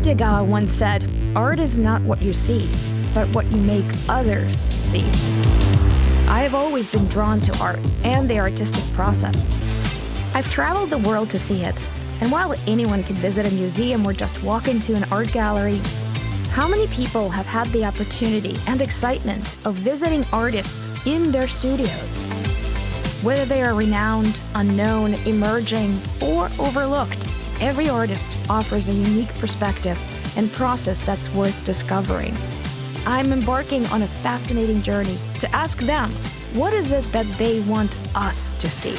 Degas once said, "Art is not what you see, but what you make others see." I have always been drawn to art and the artistic process. I've traveled the world to see it, and while anyone can visit a museum or just walk into an art gallery, how many people have had the opportunity and excitement of visiting artists in their studios? Whether they are renowned, unknown, emerging, or overlooked, every artist offers a unique perspective and process that's worth discovering. I'm embarking on a fascinating journey to ask them, what is it that they want us to see?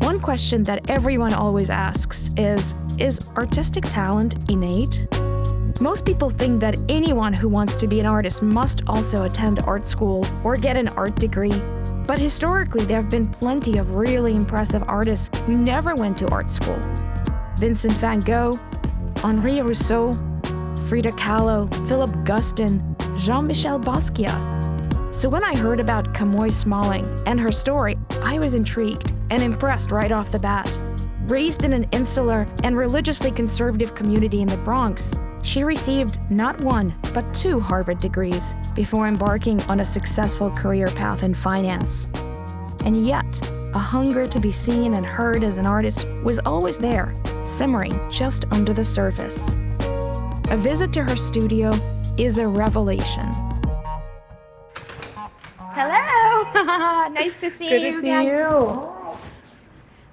One question that everyone always asks is artistic talent innate? Most people think that anyone who wants to be an artist must also attend art school or get an art degree. But historically, there have been plenty of really impressive artists who never went to art school. Vincent van Gogh, Henri Rousseau, Frida Kahlo, Philip Guston, Jean-Michel Basquiat. So when I heard about Kamoy Smalling and her story, I was intrigued and impressed right off the bat. Raised in an insular and religiously conservative community in the Bronx, she received not one, but 2 Harvard degrees before embarking on a successful career path in finance. And yet, a hunger to be seen and heard as an artist was always there, simmering just under the surface. A visit to her studio is a revelation. Hello! Nice to see you again. Good to see you.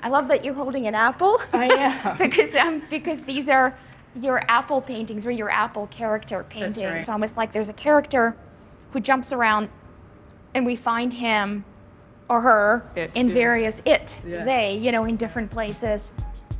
I love that you're holding an apple. I am. because these are your apple paintings or your apple character paintings. That's right. It's almost like there's a character who jumps around and we find him or her in various they, in different places.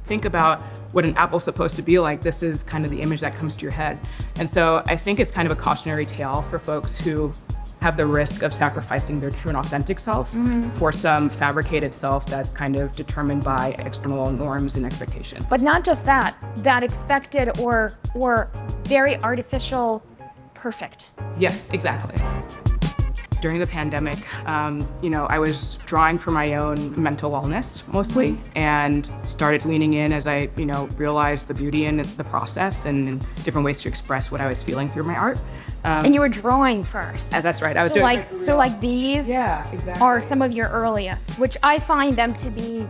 Think about what an apple's supposed to be like. This is kind of the image that comes to your head. And so I think it's kind of a cautionary tale for folks who have the risk of sacrificing their true and authentic self for some fabricated self that's kind of determined by external norms and expectations. But not just that expected or very artificial perfect. Yes, exactly. During the pandemic, I was drawing for my own mental wellness mostly, and started leaning in as I, realized the beauty in the process and different ways to express what I was feeling through my art. And you were drawing first. That's right. I was so these exactly. are some of your earliest, which I find them to be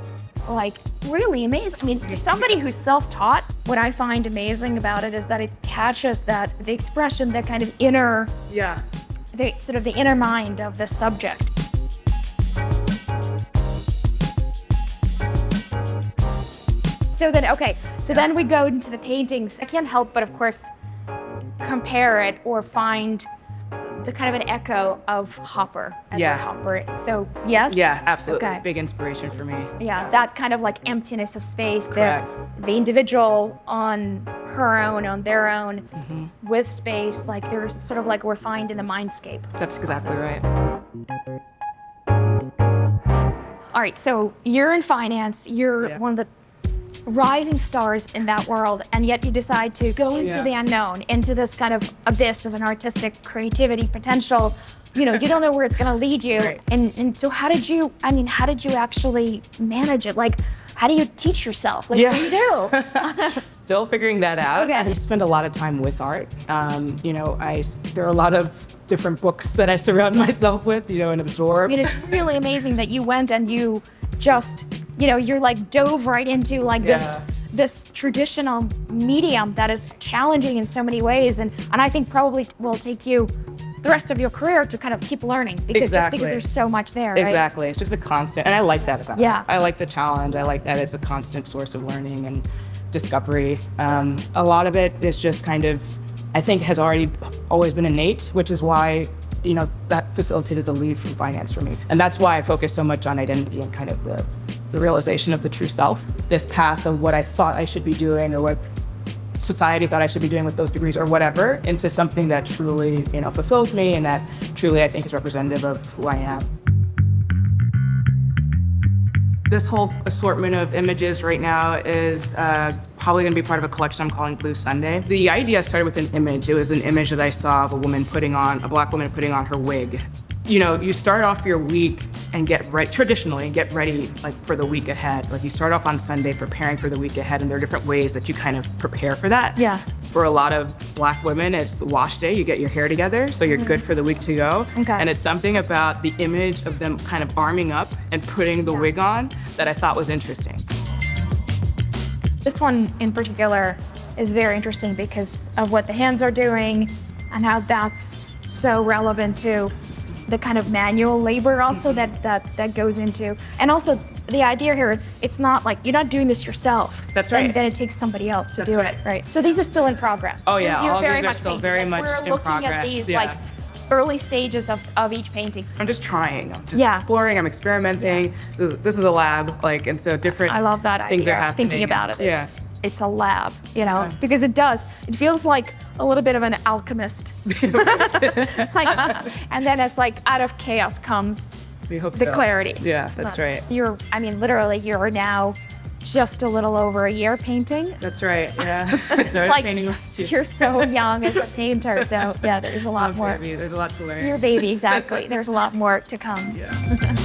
really amazing. I mean, for somebody who's self-taught, what I find amazing about it is that it catches the expression, that kind of inner. Yeah. The inner mind of the subject. Then we go into the paintings. I can't help but, of course, compare it or find the kind of an echo of Hopper. Hopper. So, yes? Yeah, absolutely. Okay. Big inspiration for me. Yeah, that kind of like emptiness of space. Correct. The individual on her own, on their own, with space, like there's sort of like we're refined in the mindscape. That's exactly right. All right, so you're in finance, you're one of the rising stars in that world, and yet you decide to go into the unknown, into this kind of abyss of an artistic creativity potential. You don't know where it's going to lead you. Right. And so how did you actually manage it? Like, how do you teach yourself? Like, what do you do? Still figuring that out. Okay. I spend a lot of time with art. There are a lot of different books that I surround myself with, and absorb. I mean, it's really amazing that you went and you just, you're like dove right into like this traditional medium that is challenging in so many ways. And I think probably will take you the rest of your career to kind of keep learning because there's so much there, right? Exactly. It's just a constant, and I like that about it. I like the challenge. I like that it's a constant source of learning and discovery. A lot of it is just kind of, I think, has always been innate, which is why, that facilitated the lead from finance for me. And that's why I focus so much on identity and kind of the realization of the true self. This path of what I thought I should be doing or what society thought I should be doing with those degrees or whatever, into something that truly, fulfills me and that truly I think is representative of who I am. This whole assortment of images right now is probably going to be part of a collection I'm calling Blue Sunday. The idea started with an image. It was an image that I saw of a Black woman putting on her wig. you start off your week and get ready, traditionally, and get ready like for the week ahead. Like you start off on Sunday preparing for the week ahead, and there are different ways that you kind of prepare for that. Yeah. For a lot of Black women, it's the wash day. You get your hair together, so you're good for the week to go. Okay. And it's something about the image of them kind of arming up and putting the wig on that I thought was interesting. This one in particular is very interesting because of what the hands are doing and how that's so relevant to the kind of manual labor also that goes into. And also the idea here, it's not like you're not doing this yourself. That's right. Then it takes somebody else to That's do right. it, right? So these are still in progress. Oh yeah, You're all very these are much still painting. very Like, much we're in looking progress. at these yeah. like early stages of each painting. I'm just trying. I'm just exploring. I'm experimenting. This is a lab, like, and so different. I love that things idea. are happening. Thinking about it. Yeah. It's a lab, because it does. It feels like a little bit of an alchemist. Like, and then it's like out of chaos comes We hope the so. clarity. Yeah, that's right. Literally, you're now just a little over a year painting. That's right. Yeah. I started Like, painting last year. you're so young as a painter, so yeah, there's a lot more. Baby, there's a lot to learn. Your baby, exactly. There's a lot more to come. Yeah.